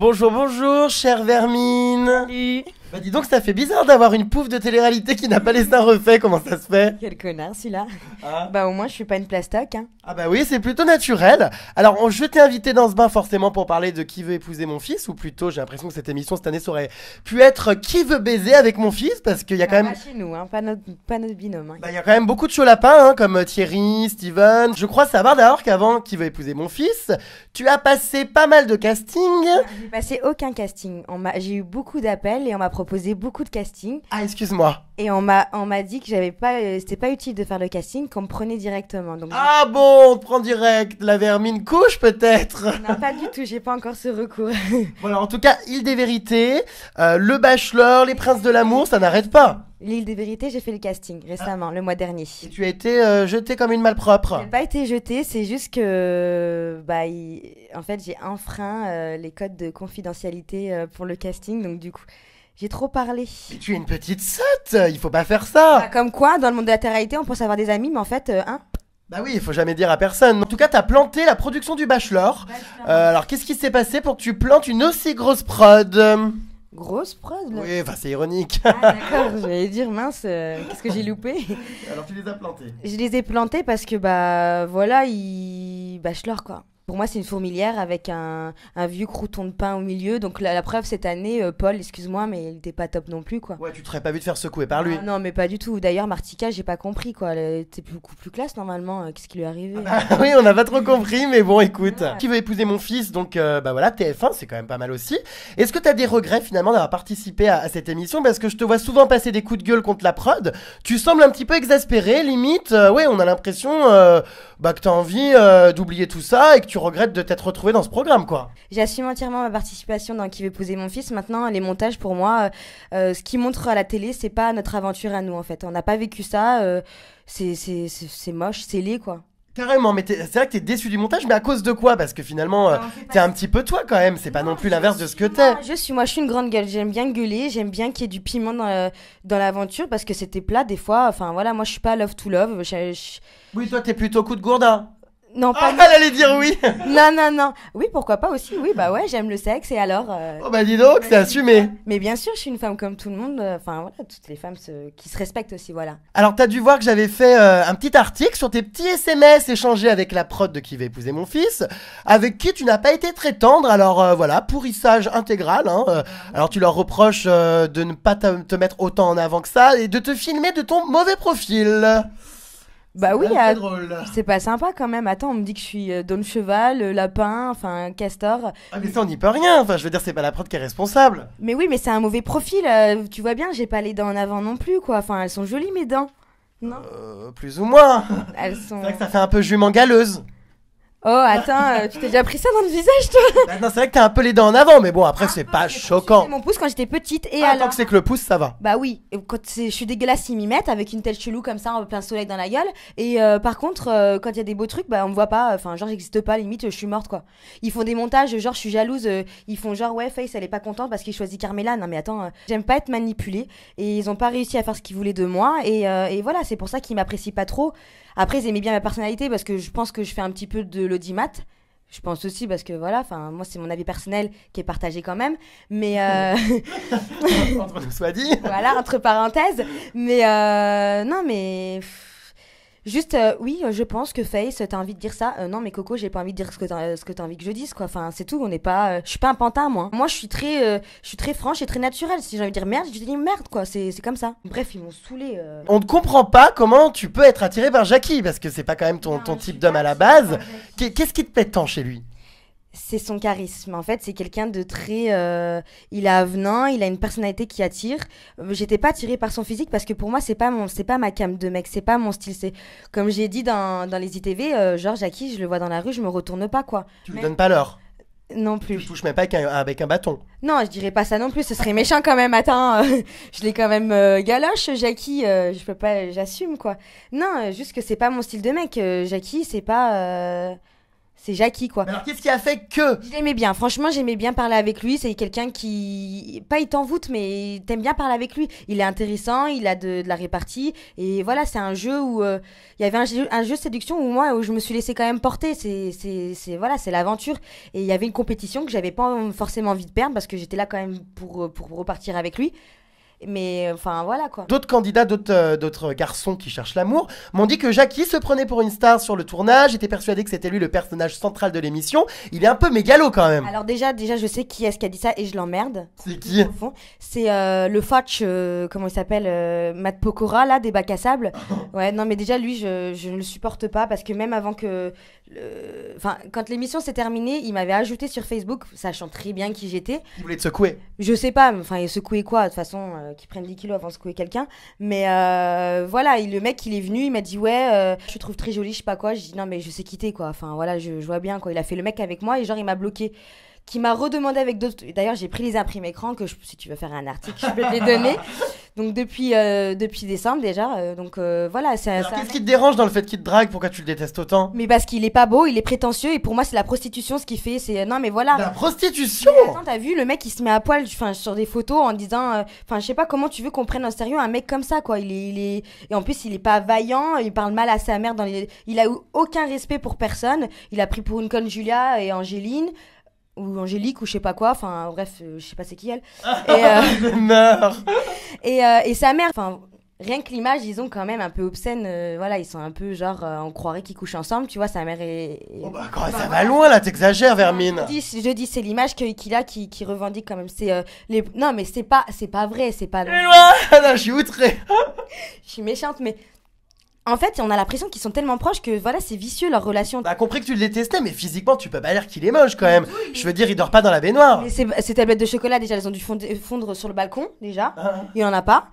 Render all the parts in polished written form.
Bonjour, bonjour, chère Vermine. Salut. Bah dis donc, ça fait bizarre d'avoir une pouffe de télé-réalité qui n'a pas les seins refaits, comment ça se fait? Quel connard celui-là. Ah. Bah au moins je suis pas une plastoc hein. Ah bah oui, c'est plutôt naturel. Alors, je t'ai invité dans ce bain forcément pour parler de Qui veut épouser mon fils, ou plutôt j'ai l'impression que cette émission cette année ça aurait pu être Qui veut baiser avec mon fils, parce qu'il y a quand même... Pas chez nous hein, pas notre binôme hein. Bah, il y a quand même beaucoup de chauds lapins, hein, comme Thierry, Steven. Je crois savoir d'ailleurs qu'avant Qui veut épouser mon fils, tu as passé pas mal de castings. J'ai passé aucun casting. J'ai eu beaucoup d'appels et on m'a proposé beaucoup de castings. Ah, excuse-moi. Et on m'a dit que j'avais pas, c'était pas utile de faire le casting, qu'on me prenait directement. Donc Ah bon, on te prend direct. La Vermine couche peut-être. non pas du tout, j'ai pas encore ce recours. Voilà, en tout cas, Île des Vérités, Le Bachelor, Les Princes de l'amour, ça n'arrête pas. L'île des vérités, j'ai fait le casting récemment, le mois dernier. Et tu as été jetée comme une malpropre. J'ai pas été jetée, c'est juste que en fait j'ai enfreint les codes de confidentialité pour le casting, donc du coup j'ai trop parlé. Mais tu es une petite sotte, il faut pas faire ça. Bah, comme quoi, dans le monde de la télé-réalité, on pense avoir des amis, mais en fait, hein. Bah oui, il faut jamais dire à personne. En tout cas, t'as planté la production du Bachelor. Alors, qu'est-ce qui s'est passé pour que tu plantes une aussi grosse prod? Grosse prod là. Oui, enfin, c'est ironique. Ah, d'accord, j'allais dire mince, qu'est-ce que j'ai loupé? Alors, tu les as plantés. Je les ai plantés parce que bah voilà, Bachelor quoi. Pour moi, c'est une fourmilière avec un vieux crouton de pain au milieu. Donc la preuve cette année, Paul, excuse-moi, mais il était pas top non plus quoi. Ouais, tu te serais pas vu te faire secouer par lui. Ah, non, mais pas du tout. D'ailleurs, Martika, j'ai pas compris quoi. Elle était beaucoup plus classe normalement. Qu'est-ce qui lui est arrivé? Ah oui, on n'a pas trop compris, mais bon, écoute. Ouais. Qui veut épouser mon fils, donc bah voilà, TF1, c'est quand même pas mal aussi. Est-ce que t'as des regrets finalement d'avoir participé à cette émission? Parce que je te vois souvent passer des coups de gueule contre la prod. Tu sembles un petit peu exaspéré, limite. Ouais, on a l'impression que t'as envie d'oublier tout ça et que tu regrettes de t'être retrouvé dans ce programme, quoi. J'assume entièrement ma participation dans Qui veut épouser mon fils. Maintenant, les montages, pour moi, ce qui montre à la télé, c'est pas notre aventure à nous, en fait. On n'a pas vécu ça. C'est moche, c'est laid, quoi. Carrément, mais c'est vrai que t'es déçu du montage, mais à cause de quoi? Parce que finalement, t'es un petit peu toi quand même, c'est pas non plus l'inverse de ce que t'es. Moi, je suis une grande gueule. J'aime bien gueuler, j'aime bien qu'il y ait du piment dans l'aventure parce que c'était plat des fois. Enfin voilà, moi je suis pas love to love. Oui, toi t'es plutôt coup de gourdin. Non, Ah, pas. elle allait dire oui. Non. Oui, pourquoi pas aussi. Oui, bah ouais, j'aime le sexe et alors. Oh bah dis donc, c'est assumé. Mais bien sûr, je suis une femme comme tout le monde. Enfin voilà, toutes les femmes qui se respectent aussi, voilà. Alors t'as dû voir que j'avais fait un petit article sur tes petits SMS échangés avec la prod de Qui va épouser mon fils, avec qui tu n'as pas été très tendre, alors voilà, pourrissage intégral, hein. Alors tu leur reproches de ne pas te mettre autant en avant que ça, et de te filmer de ton mauvais profil. Bah oui, C'est drôle. c'est pas sympa quand même. Attends, on me dit que je suis Don Cheval, lapin, enfin castor. Ah mais ça on n'y peut rien, enfin je veux dire c'est pas la prod qui est responsable. Mais oui, mais c'est un mauvais profil. Tu vois bien, j'ai pas les dents en avant non plus, quoi. Enfin, elles sont jolies mes dents. Non, Plus ou moins. elles C'est sont. vrai que ça fait un peu jument galeuse. Oh, attends, tu t'es déjà pris ça dans le visage, toi? Bah, non, c'est vrai que t'as un peu les dents en avant, mais bon après c'est pas choquant. C'est mon pouce quand j'étais petite et Ah, tant alors. que c'est que le pouce ça va. Bah oui, et quand je suis dégueulasse, ils m'y mettent avec une telle chelou comme ça, en plein soleil dans la gueule. Et par contre, quand il y a des beaux trucs, bah on me voit pas. Enfin, genre, j'existe pas, limite, je suis morte quoi. Ils font des montages, genre, je suis jalouse. Ils font genre, ouais, Face, elle est pas contente parce qu'il choisit Carmela. Non, mais attends, j'aime pas être manipulée. Et ils ont pas réussi à faire ce qu'ils voulaient de moi. Et voilà, c'est pour ça qu'ils m'apprécient pas trop. Après, ils aimaient bien ma personnalité parce que je pense que je fais un petit peu de l'audimat. Je pense aussi parce que voilà, enfin moi c'est mon avis personnel qui est partagé quand même, mais Entre nous soit dit. voilà entre parenthèses, mais non mais juste oui je pense que Face t'as envie de dire ça, non mais Coco j'ai pas envie de dire ce que t'as envie que je dise quoi, enfin c'est tout, on n'est pas, je suis pas un pantin moi je suis très franche et très naturelle, si j'ai envie de dire merde je dis merde quoi, c'est comme ça. Bref ils m'ont saoulé. On ne comprend pas comment tu peux être attiré par Jackie, parce que c'est pas quand même ton type d'homme à la base. Qu'est-ce qui te plaît tant chez lui? C'est son charisme. En fait, c'est quelqu'un de très... il est avenant, il a une personnalité qui attire. J'étais pas attirée par son physique parce que pour moi, c'est pas ma cam de mec, c'est pas mon style. C'est comme j'ai dit dans les ITV, genre Jackie, je le vois dans la rue, je me retourne pas quoi. Tu lui donnes pas l'heure. Non Tu le plus. touches même pas avec un bâton. Non, je dirais pas ça non plus, ce serait méchant quand même. Attends, je l'ai quand même galoche, Jackie, je peux pas, j'assume quoi. Non, juste que c'est pas mon style de mec. Jackie, c'est pas... c'est Jackie, quoi. Mais alors, qu'est-ce qui a fait que... Je l'aimais bien, franchement, j'aimais bien parler avec lui. C'est quelqu'un qui, pas il t'envoûte, mais t'aimes bien parler avec lui. Il est intéressant, il a de la répartie. Et voilà, c'est un jeu où il y avait un jeu de séduction où je me suis laissée quand même porter. Voilà, c'est l'aventure. Et il y avait une compétition que j'avais pas forcément envie de perdre parce que j'étais là quand même pour repartir avec lui. Mais enfin voilà quoi. D'autres candidats, d'autres garçons qui cherchent l'amour m'ont dit que Jackie se prenait pour une star sur le tournage, était persuadé que c'était lui le personnage central de l'émission. Il est un peu mégalo quand même. Alors déjà je sais qui est-ce qui a dit ça et je l'emmerde. C'est qui? Au fond. C'est le Fotch, comment il s'appelle, Matt Pokora là, des bacs à sable. Ouais, non mais déjà lui je ne le supporte pas parce que même avant que enfin quand l'émission s'est terminée, il m'avait ajouté sur Facebook, sachant très bien qui j'étais. Il voulait te secouer. Je sais pas, enfin il secouait quoi de toute façon, qui prennent 10 kilos avant de secouer quelqu'un. Mais voilà, le mec il est venu, il m'a dit ouais, je te trouve très jolie, je sais pas quoi. Je dis non mais je sais quitter quoi. Enfin voilà, je vois bien quoi. Il a fait le mec avec moi et genre il m'a bloqué. Qui m'a redemandé avec d'autres. D'ailleurs, j'ai pris les imprimés écran que si tu veux faire un article, je peux te les donner. Donc depuis décembre déjà. Donc voilà, c'est alors, qu'est-ce qui te dérange dans le fait qu'il te drague? Pourquoi tu le détestes autant? Mais parce qu'il est pas beau, il est prétentieux et pour moi c'est la prostitution ce qu'il fait. C'est non mais voilà. La prostitution. Mais attends, t'as vu le mec il se met à poil, enfin sur des photos en disant, enfin je sais pas comment tu veux qu'on prenne en sérieux un mec comme ça quoi. Il est et en plus il est pas vaillant, il parle mal à sa mère il a eu aucun respect pour personne. Il a pris pour une conne Julia et Angéline. Ou Angélique ou je sais pas quoi, enfin bref, je sais pas c'est qui elle. Je meurs. Et sa mère, enfin rien que l'image, ils ont quand même un peu obscène, voilà, ils sont un peu genre, on croirait qu'ils couchent ensemble, tu vois, sa mère est... Oh bah quand ça va loin là, t'exagères Vermine. Je dis c'est l'image qu'il a qui revendique quand même, c'est non mais c'est pas vrai, c'est pas... Non, je suis outrée. Je suis méchante mais... En fait, on a l'impression qu'ils sont tellement proches que voilà, c'est vicieux leur relation. T'as compris que tu le détestais, mais physiquement, tu peux pas dire qu'il est moche quand même. Je veux dire, il dort pas dans la baignoire. Mais ces tablettes de chocolat, déjà, elles ont dû fondre sur le balcon, déjà. Il y en a pas.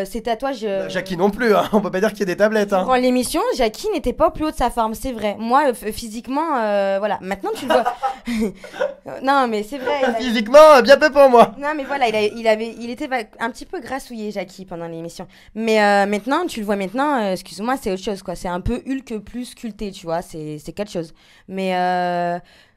Ces tatouages. Jackie non plus, hein. On peut pas dire qu'il y a des tablettes. Hein. Dans l'émission, Jackie n'était pas au plus haut de sa forme, c'est vrai. Moi, physiquement, voilà. Maintenant, tu le vois. Non, mais c'est vrai. Physiquement, bien peu pour moi. Non, mais voilà, il était un petit peu grassouillé, Jackie, pendant l'émission. Mais maintenant, tu le vois maintenant. Excuse-moi, c'est autre chose, quoi. C'est un peu Hulk plus sculpté, tu vois. C'est quelque chose. Mais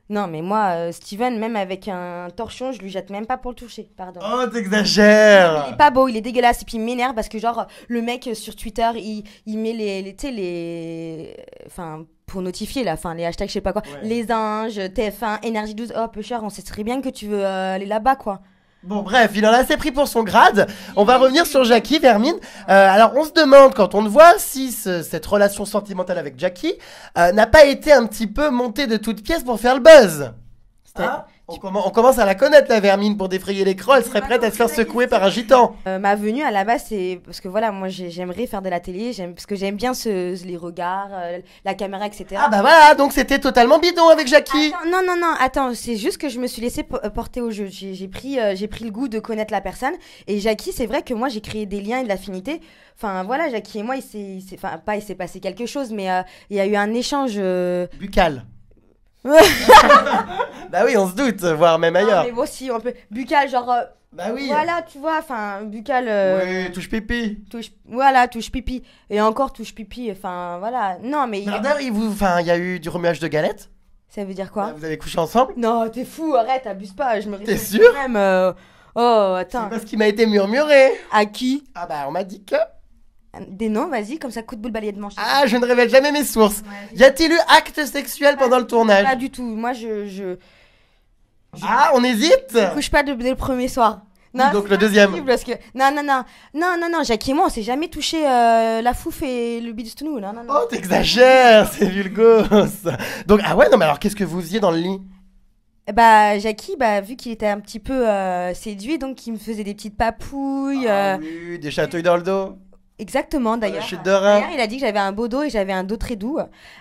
non, mais moi, Steven, même avec un torchon, je lui jette même pas pour le toucher. Pardon. Oh, t'exagères. Il est pas beau, il est dégueulasse. Et puis il m'énerve parce que, genre, le mec sur Twitter, il met tu sais, les. Enfin. Pour notifier, là, enfin, les hashtags, je sais pas quoi. Ouais. Les anges, TF1, Énergie 12. Oh, peu cher, on sait très bien que tu veux aller là-bas, quoi. Bon bref, il en a assez pris pour son grade. On va revenir sur Jackie, Vermine. Alors on se demande quand on te voit si cette relation sentimentale avec Jackie n'a pas été un petit peu montée de toutes pièces pour faire le buzz. Hein? On commence à la connaître la Vermine pour défrayer l'écran. Elle serait prête à se faire secouer par un gitan. Ma venue à la base c'est parce que voilà moi j'aimerais faire de la télé, parce que j'aime bien les regards, la caméra etc. Ah bah voilà, donc c'était totalement bidon avec Jackie. Attends, c'est juste que je me suis laissée porter au jeu. J'ai pris le goût de connaître la personne et Jackie c'est vrai que moi j'ai créé des liens et de l'affinité. Enfin voilà, Jackie et moi il s'est passé quelque chose mais il y a eu un échange buccal. Bah oui, on se doute, voire même ailleurs. Mais moi aussi, un peu buccal, genre. Bah oui. Voilà, tu vois, enfin, buccal. Oui, touche pipi. Voilà, touche pipi. Et encore touche pipi, enfin, voilà. Non, mais. D'ailleurs, il y a eu du remuage de galettes. Ça veut dire quoi? Vous avez couché ensemble? Non, t'es fou, arrête, abuse pas, je me T'es sûr? Même, oh, attends. C'est parce qu'il m'a été murmuré. À qui? Ah bah, on m'a dit que. Des noms, vas-y, comme ça, coup de boule balayé de manche. Ah, je ne révèle jamais mes sources. Ouais, y a-t-il eu acte sexuel pendant le tournage? Pas du tout. Moi, Ah, on hésite? Je couche pas dès le premier soir. Non, donc le deuxième. Parce que... Non, Jackie et moi, on s'est jamais touché la fouffe et le bidounou. Non. Oh, t'exagères, c'est vulgos. Donc, ah ouais, non, mais alors qu'est-ce que vous faisiez dans le lit? Bah, Jackie, vu qu'il était un petit peu séduit, donc il me faisait des petites papouilles. Ah oui, des chatouilles dans le dos. Exactement, d'ailleurs. D'ailleurs, il a dit que j'avais un beau dos et j'avais un dos très doux.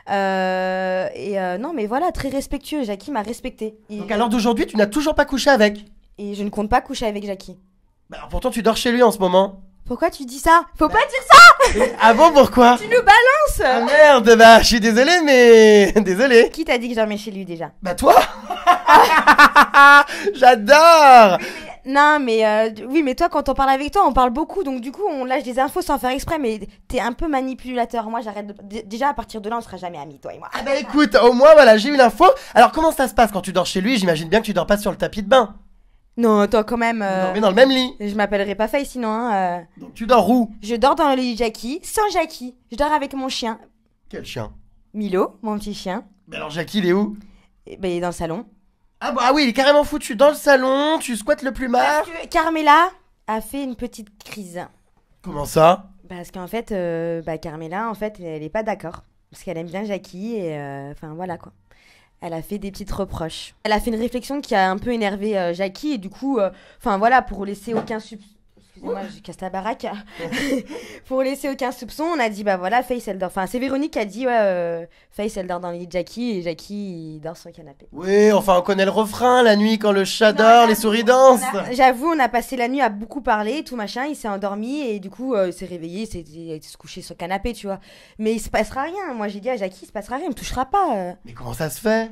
Non, mais voilà, très respectueux. Jackie m'a respecté. Donc, à l'heure d'aujourd'hui, tu n'as toujours pas couché avec? Et je ne compte pas coucher avec Jackie. Bah, pourtant, tu dors chez lui en ce moment. Pourquoi tu dis ça? Faut pas dire ça! Ah bon, pourquoi? Tu nous balances! Ah merde, bah, je suis désolé, mais. Désolé. Qui t'a dit que je dormais chez lui déjà? Bah, toi! J'adore! non, mais oui, mais toi, quand on parle avec toi, on parle beaucoup, donc du coup, on lâche des infos sans faire exprès, mais t'es un peu manipulateur. Moi, j'arrête déjà, à partir de là, on sera jamais amis, toi et moi. Ah bah écoute, au moins voilà, j'ai eu l'info. Alors comment ça se passe quand tu dors chez lui? J'imagine bien que tu dors pas sur le tapis de bain. Non, toi, quand même. Vous dormez dans le même lit. Je m'appellerai pas Faye sinon, hein. Donc tu dors où? Je dors dans le lit de Jackie, sans Jackie. Je dors avec mon chien, Quel chien? Milo, mon petit chien. Mais alors Jackie, il est où? Et ben, il est dans le salon. Ah bah oui, il est carrément foutu dans le salon, tu squattes le plumard. Parce que Carmela a fait une petite crise. Comment ça? Parce qu'en fait, Carmela, en fait, elle est pas d'accord. Parce qu'elle aime bien Jackie et enfin voilà quoi. Elle a fait des petites reproches. Elle a fait une réflexion qui a un peu énervé Jackie et du coup, enfin voilà, pour laisser aucun soupçon. Excusez-moi, je casse la baraque. Pour laisser aucun soupçon, on a dit bah voilà, Face elle dort. Enfin, c'est Véronique qui a dit ouais, Face elle dort dans le lit de Jackie et Jackie il dort sur le canapé. Oui, enfin on connaît le refrain, la nuit quand le chat dort, les souris dansent. J'avoue, on a passé la nuit à beaucoup parler et tout machin. Il s'est endormi et du coup, il s'est réveillé, il s'est se coucher sur le canapé, tu vois. Mais il se passera rien. Moi, j'ai dit à Jackie, il se passera rien, il me touchera pas. Mais comment ça se fait?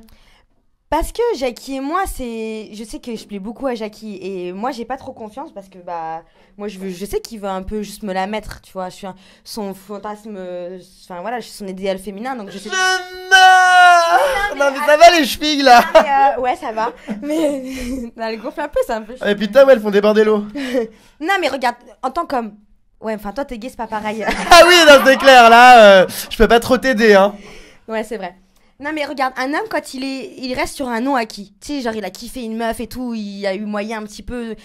Parce que Jackie et moi, je sais que je plais beaucoup à Jackie et moi, j'ai pas trop confiance parce que bah, moi, je sais qu'il veut un peu juste me la mettre, tu vois. Je suis son fantasme, enfin voilà, je suis son idéal féminin, donc je sais. Je meurs. Non mais ça va les chevilles là. Ouais, ça va. Mais elle gonfle un peu, c'est un peu. Et putain, ouais, elles font déborder l'eau. Non, mais regarde, en tant qu'homme. Ouais, enfin, toi, t'es gay, c'est pas pareil. Ah oui, non, c'est clair, là, je peux pas trop t'aider, hein. Ouais, c'est vrai. Non, mais regarde, un homme, quand il reste sur un non acquis, tu sais, genre, il a kiffé une meuf et tout, il a eu moyen un petit peu.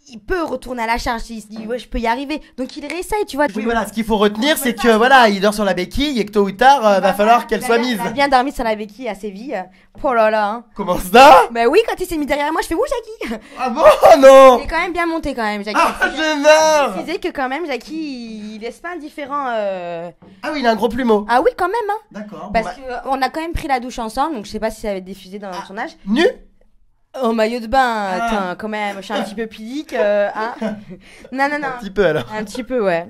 Il peut retourner à la charge, il se dit, ouais, je peux y arriver. Donc, il réessaye, tu vois. Oui, voilà, ce qu'il faut retenir, c'est que, voilà, il dort sur la béquille et que tôt ou tard, va falloir qu'elle soit mise. Il a bien dormi sur la béquille à Séville. Oh là là, hein. Comment ça? Bah oui, quand il s'est mis derrière moi, je fais, où Jackie? Ah bon? Non. Il est quand même bien monté, quand même, Jackie. Ah, je meurs. Il disait que, quand même, Jackie, il laisse pas indifférent. Ah oui, il a un gros plumeau. Ah oui, quand même, hein. D'accord. Parce qu'on a quand même pris la douche ensemble, donc je sais pas si ça va être diffusé dans le tournage. Nu? Au maillot de bain, attends, quand même, je suis un petit peu pudique, hein. Non, non, non. Un petit peu alors. Un petit peu, ouais.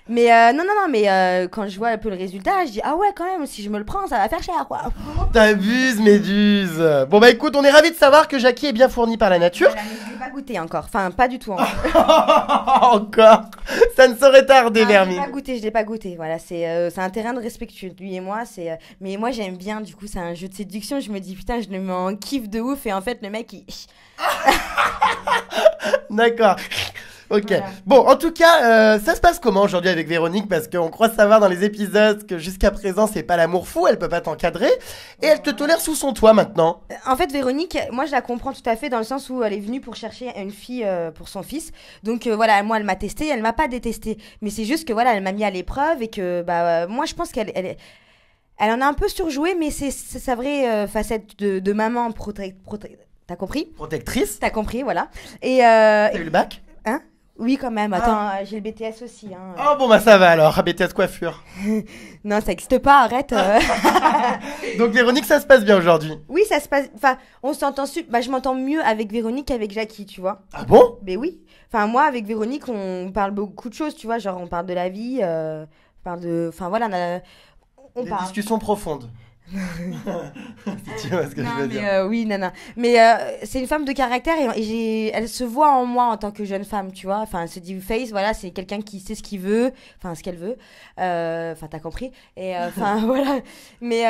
Mais non, mais quand je vois un peu le résultat, je dis, ah ouais, quand même, si je me le prends, ça va faire cher, quoi. T'abuses, Méduse. Bon bah écoute, on est ravis de savoir que Jackie est bien fourni par la nature. Voilà, mais je l'ai pas goûté encore, enfin, pas du tout encore. Encore. Ça ne saurait tarder, Vermine. Je l'ai pas goûté, voilà, c'est un terrain de respectueux, lui et moi, mais moi j'aime bien, du coup, c'est un jeu de séduction, je me dis, putain, je le mets en kiff de ouf, et en fait, le mec, il... D'accord. Ok. Voilà. Bon, en tout cas, ça se passe comment aujourd'hui avec Véronique? Parce qu'on croit savoir dans les épisodes que jusqu'à présent, c'est pas l'amour fou, elle peut pas t'encadrer. Et elle te tolère sous son toit maintenant. En fait, Véronique, moi je la comprends tout à fait dans le sens où elle est venue pour chercher une fille pour son fils. Donc voilà, moi elle m'a testé, elle m'a pas détesté. Mais c'est juste que voilà, elle m'a mis à l'épreuve et que bah moi je pense qu'elle en a un peu surjoué, mais c'est sa vraie facette de maman T'as compris? Protectrice. T'as compris, voilà. Et T'as eu le bac? hein? Oui, quand même. Attends, j'ai le BTS aussi. Hein. Oh bon bah ça va alors, BTS coiffure. Non, ça n'existe pas, arrête. Donc Véronique, ça se passe bien aujourd'hui. Oui, ça se passe. Enfin, on s'entend bah, je m'entends mieux avec Véronique qu'avec Jackie, tu vois. Ah bon? Mais oui. Enfin, moi, avec Véronique, on parle beaucoup de choses, tu vois. Genre, on parle de la vie, on parle de. Enfin, voilà, on Des parle. discussions profondes. Si tu vois ce que je veux dire. Oui, nana. Mais c'est une femme de caractère et elle se voit en moi en tant que jeune femme, tu vois. Enfin, elle se dit Face, voilà, c'est quelqu'un qui sait ce qu'il veut, enfin, ce qu'elle veut. Enfin, t'as compris. Et enfin, voilà. Mais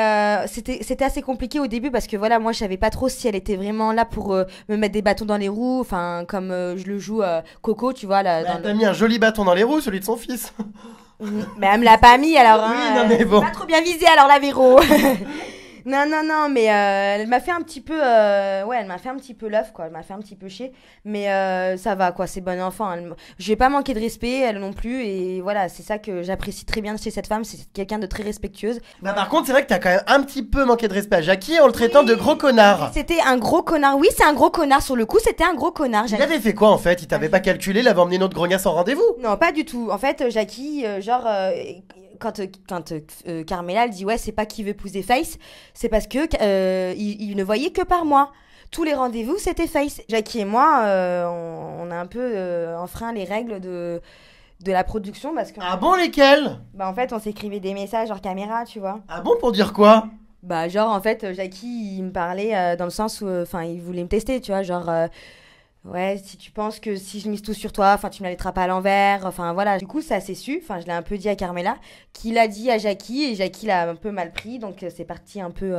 c'était assez compliqué au début parce que voilà, moi, je savais pas trop si elle était vraiment là pour me mettre des bâtons dans les roues, enfin, comme je le joue Coco, tu vois. Là, Bah, t'as mis un joli bâton dans les roues, celui de son fils. Mais elle me l'a pas mis alors. Oui, Hein, non, mais bon. pas trop bien visé alors la Véro. Non, mais elle m'a fait un petit peu, ouais, elle m'a fait un petit peu l'œuf, quoi. Elle m'a fait un petit peu chier, mais ça va, quoi. C'est bon enfant. Je vais pas manquer de respect, elle non plus, et voilà, c'est ça que j'apprécie très bien chez cette femme. C'est quelqu'un de très respectueuse. Bah par contre, c'est vrai que t'as quand même un petit peu manqué de respect à Jackie en le traitant de gros connard. C'était un gros connard. Oui, c'est un gros connard. Sur le coup, c'était un gros connard. Il avait fait quoi en fait? Il t'avait pas calculé, il avait emmené notre grognasse en rendez-vous? Non, pas du tout. En fait, Jackie, genre, quand Carmela, elle dit ouais, c'est pas qu'il veut épouser Face, c'est parce que il ne voyait que par moi. Tous les rendez-vous, c'était Face. Jackie et moi, on a un peu enfreint les règles de la production parce que. Ah bon, lesquels? Bah, en fait, on s'écrivait des messages hors caméra, tu vois. Ah bon, pour dire quoi? Bah, genre, en fait, Jackie, il me parlait dans le sens où, enfin, il voulait me tester, tu vois, genre. Ouais, si tu penses que si je mise tout sur toi, enfin, tu me la laisseras pas à l'envers, enfin, voilà. Du coup, ça s'est su, enfin, je l'ai un peu dit à Carmela, qui l'a dit à Jackie, et Jackie l'a un peu mal pris, donc c'est parti un peu...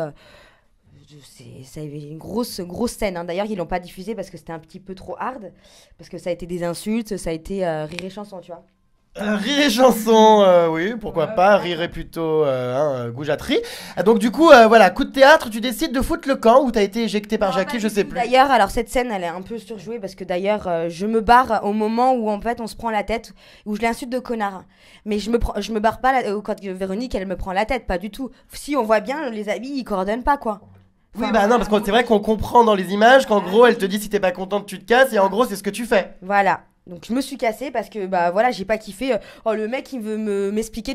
ça a eu une grosse scène, hein. D'ailleurs, ils l'ont pas diffusé parce que c'était un petit peu trop hard, parce que ça a été des insultes, ça a été rire et chanson, tu vois. Rire et chanson, oui, pourquoi pas, rire et plutôt goujaterie. Donc du coup, voilà, coup de théâtre, tu décides de foutre le camp où t'as été éjecté par Non, Jackie, pas je du sais tout. plus. D'ailleurs, alors cette scène, elle est un peu surjouée parce que d'ailleurs, je me barre au moment où en fait on se prend la tête, où je l'insulte de connard. Mais je me barre pas quand Véronique, elle me prend la tête, pas du tout. Si on voit bien, les habits, ils coordonnent pas quoi. Oui, bah non, parce que c'est vrai qu'on comprend dans les images qu'en gros, elle te dit si t'es pas contente, tu te casses, et en gros, c'est ce que tu fais. Voilà. Donc je me suis cassée parce que bah voilà, j'ai pas kiffé. Oh le mec il veut m'expliquer,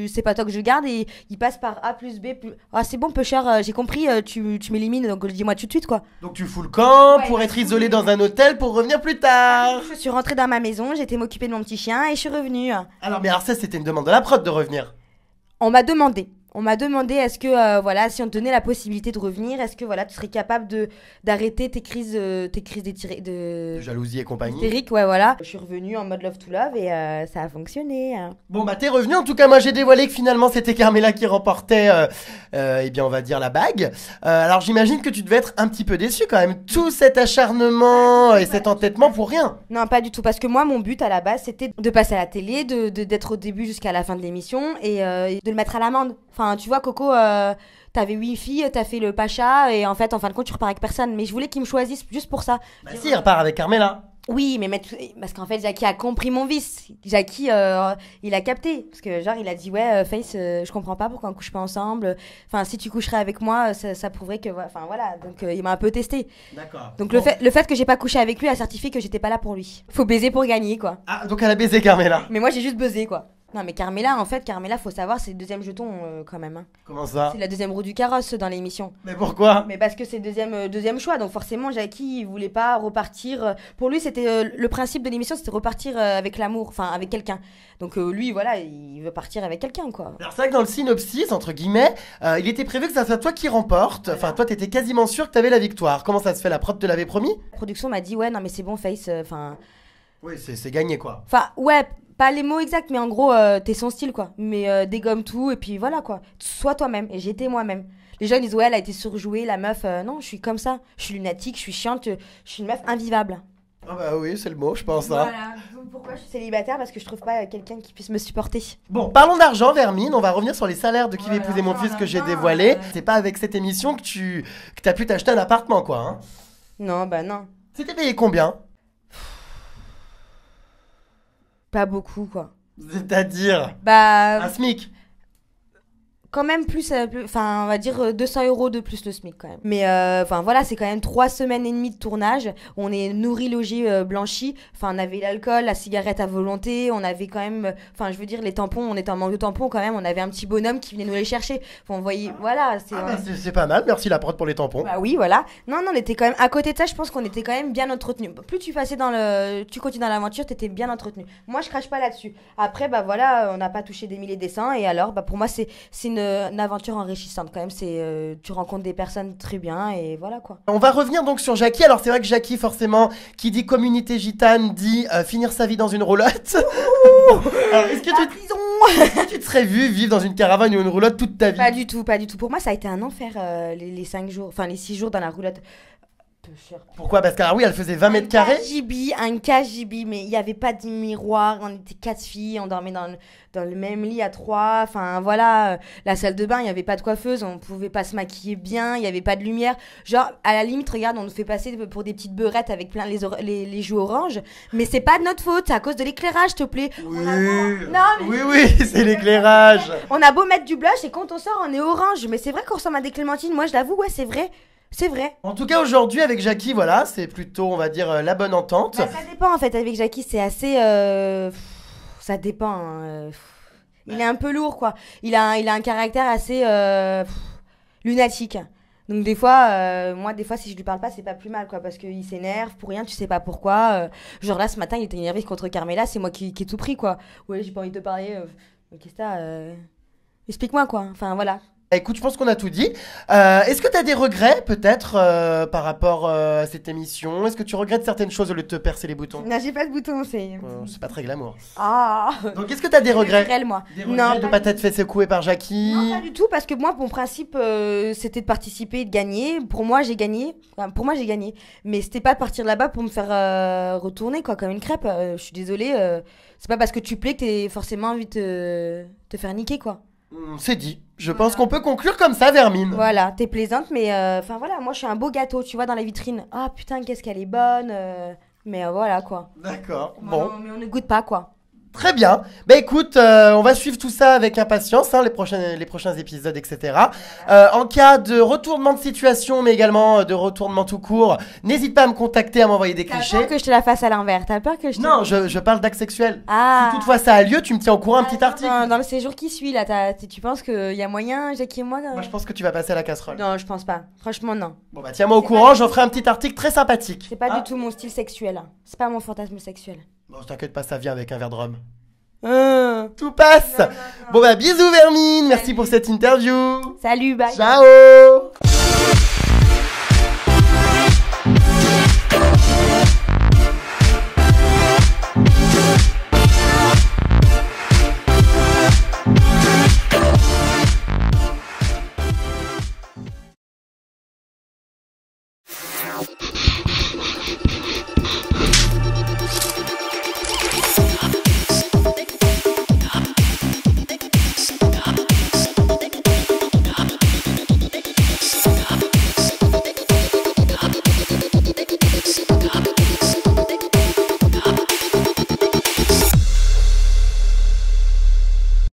c'est pas toi que je garde et il passe par A plus B plus. Ah c'est bon peu cher, j'ai compris, tu m'élimines donc dis-moi tout de suite quoi. Donc tu fous le camp Ouais, pour il a être isolé foutu. dans un hôtel pour revenir plus tard. Je suis rentrée dans ma maison, j'étais m'occuper de mon petit chien et je suis revenue. Alors ça, c'était une demande de la prod de revenir. On m'a demandé est-ce que voilà, si on te donnait la possibilité de revenir, est-ce que voilà, tu serais capable de d'arrêter tes crises De jalousie et compagnie. hystériques, ouais voilà. Je suis revenue en mode love to love et ça a fonctionné. Bon bah t'es revenu, en tout cas moi j'ai dévoilé que finalement c'était Carmela qui remportait, eh bien on va dire la bague. Alors j'imagine que tu devais être un petit peu déçu quand même, tout cet acharnement et cet entêtement pour rien. Non, pas du tout, parce que moi, mon but à la base, c'était de passer à la télé, d'être au début jusqu'à la fin de l'émission et de le mettre à l'amende. Enfin, tu vois, Coco, t'avais 8 filles, t'as fait le pacha et en fait, en fin de compte, tu repars avec personne. Mais je voulais qu'ils me choisissent juste pour ça. Bah si, il repart avec Carmela. Oui, mais parce qu'en fait, Jackie a compris mon vice. Jackie, il a capté. Parce que, genre, il a dit, ouais, Face, je comprends pas pourquoi on couche pas ensemble. Enfin, si tu coucherais avec moi, ça prouverait que. Enfin, voilà. Donc, il m'a un peu testé. D'accord. Donc, Bon. le fait que j'ai pas couché avec lui a certifié que j'étais pas là pour lui. Faut baiser pour gagner, quoi. Ah, donc elle a baisé Carmela. Mais moi, j'ai juste buzzé, quoi. Non, mais Carmela, faut savoir, c'est le deuxième jeton, quand même. Hein. Comment ça? C'est la deuxième roue du carrosse dans l'émission. Mais pourquoi? Mais parce que c'est le deuxième choix, donc forcément, Jackie, il voulait pas repartir. Pour lui, c'était le principe de l'émission, c'était repartir avec l'amour, enfin, avec quelqu'un. Donc lui, voilà, il veut partir avec quelqu'un, quoi. Alors c'est vrai que dans le synopsis, entre guillemets, il était prévu que ça soit toi qui remporte. Enfin, toi t'étais quasiment sûr que t'avais la victoire. Comment ça se fait? La prod te l'avait promis? La production m'a dit, ouais, non, mais c'est bon, Face, enfin. Oui, c'est gagné quoi. Enfin, ouais, pas les mots exacts, mais en gros, t'es son style, quoi. Mais dégomme tout, et puis voilà, quoi. Sois toi-même, et j'étais moi-même. Les gens disent, ouais, elle a été surjouée, la meuf. Non, je suis comme ça. Je suis lunatique, je suis chiante, je suis une meuf invivable. Ah bah oui, c'est le mot, je pense. Hein. Voilà. Donc pourquoi je suis célibataire? Parce que je trouve pas quelqu'un qui puisse me supporter. Bon, parlons d'argent, Vermine. On va revenir sur les salaires de Qui va Ouais, épouser mon l'argent, fils que j'ai l'argent, dévoilé. C'est pas avec cette émission que t'as pu t'acheter un appartement, quoi. Hein. Non, bah non. C'était payé combien? Pas beaucoup, quoi. C'est-à-dire Bah, un SMIC. quand même enfin, on va dire 200 € de plus le SMIC, quand même. Mais, enfin, voilà, c'est quand même 3 semaines et demie de tournage. On est nourri, logé, blanchi. Enfin, on avait l'alcool, la cigarette à volonté. On avait quand même, enfin, je veux dire, les tampons, on était en manque de tampons quand même. On avait un petit bonhomme qui venait nous les chercher. Enfin, on voyait, voilà, c'est. Ah bah, c'est pas mal, merci la prod pour les tampons. Bah oui, voilà. Non, non, on était quand même. À côté de ça, je pense qu'on était quand même bien entretenu. Plus tu passais tu continues dans l'aventure, t'étais bien entretenu. Moi, je crache pas là-dessus. Après, bah voilà, on n'a pas touché des milliers des cents. Et alors, bah pour moi, c'est une aventure enrichissante quand même. Tu rencontres des personnes très bien et voilà quoi. On va revenir donc sur Jackie. Alors c'est vrai que Jackie, forcément, qui dit communauté gitane, dit finir sa vie dans une roulotte. Alors, est-ce que tu te serais vu vivre dans une caravane ou une roulotte toute ta vie? Pas du tout, pas du tout. Pour moi, ça a été un enfer les 5 jours, enfin les 6 jours dans la roulotte. Peu cher. Pourquoi? Parce que ah oui, elle faisait 20 mètres carrés. Un KGB, mais il n'y avait pas de miroir, on était 4 filles, on dormait dans le même lit à 3, enfin voilà, la salle de bain, il n'y avait pas de coiffeuse, on pouvait pas se maquiller bien, il n'y avait pas de lumière, genre à la limite, regarde, on nous fait passer pour des petites beurettes avec plein les joues oranges, mais c'est pas de notre faute, c'est à cause de l'éclairage, s'il te plaît. Oui, Non, mais- oui, c'est l'éclairage. On a beau mettre du blush et quand on sort, on est orange, mais c'est vrai qu'on ressemble à des clémentines, moi je l'avoue, ouais, c'est vrai. C'est vrai. En tout cas, aujourd'hui, avec Jackie, voilà, c'est plutôt, on va dire, la bonne entente. Bah, ça dépend en fait, avec Jackie, c'est assez. Ça dépend. Hein. Il est un peu lourd quoi. Il a un caractère assez lunatique. Donc des fois, moi des fois si je lui parle pas c'est pas plus mal quoi parce qu'il s'énerve pour rien, tu sais pas pourquoi. Genre là ce matin il était énervé contre Carmela, c'est moi qui ai tout pris quoi. Ouais j'ai pas envie de te parler. Qu'est-ce que t'as Explique-moi quoi. Enfin voilà. Écoute, je pense qu'on a tout dit. Est-ce que tu as des regrets, peut-être, par rapport à cette émission? Est-ce que tu regrettes certaines choses au lieu de te percer les boutons? Non, j'ai pas de bouton, c'est. C'est pas très glamour. Ah. Donc, est-ce que tu as des regrets? Naturel, moi. Des regrets Non, de pas pas t'être fait secouer par Jackie? Non, pas du tout, parce que moi, mon principe, c'était de participer et de gagner. Pour moi, j'ai gagné. Enfin, pour moi, j'ai gagné. Mais c'était pas de partir là-bas pour me faire retourner, quoi, comme une crêpe. Je suis désolée. C'est pas parce que tu plais que t'es forcément envie de te faire niquer, quoi. C'est dit. Je pense qu'on peut conclure comme ça, Vermine. Voilà, t'es plaisante, mais enfin voilà, moi je suis un beau gâteau, tu vois, dans la vitrine. Ah putain, qu'est-ce qu'elle est bonne. Mais voilà, quoi. D'accord. Bon. Bon. Mais on ne goûte pas, quoi. Très bien. Bah écoute, on va suivre tout ça avec impatience, hein, les prochains épisodes, etc. En cas de retournement de situation, mais également de retournement tout court, n'hésite pas à me contacter, à m'envoyer des T'as clichés. peur que je te la fasse à l'envers? T'as peur que je te... Non, je parle d'acte sexuel. Ah. Si toutefois ça a lieu, tu me tiens au courant un petit article. Dans le séjour qui suit, là, tu penses qu'il y a moyen, Jackie et moi Moi, je pense que tu vas passer à la casserole. Non, je pense pas. Franchement, non. Bon bah tiens-moi au courant, j'en ferai un petit article très sympathique. C'est pas Hein? du tout mon style sexuel. C'est pas mon fantasme sexuel. Bon, t'inquiète pas, ça vient avec un verre de rhum. Hein. Tout passe. Bon bah bisous Vermine, merci pour cette interview. Salut, bye. Ciao.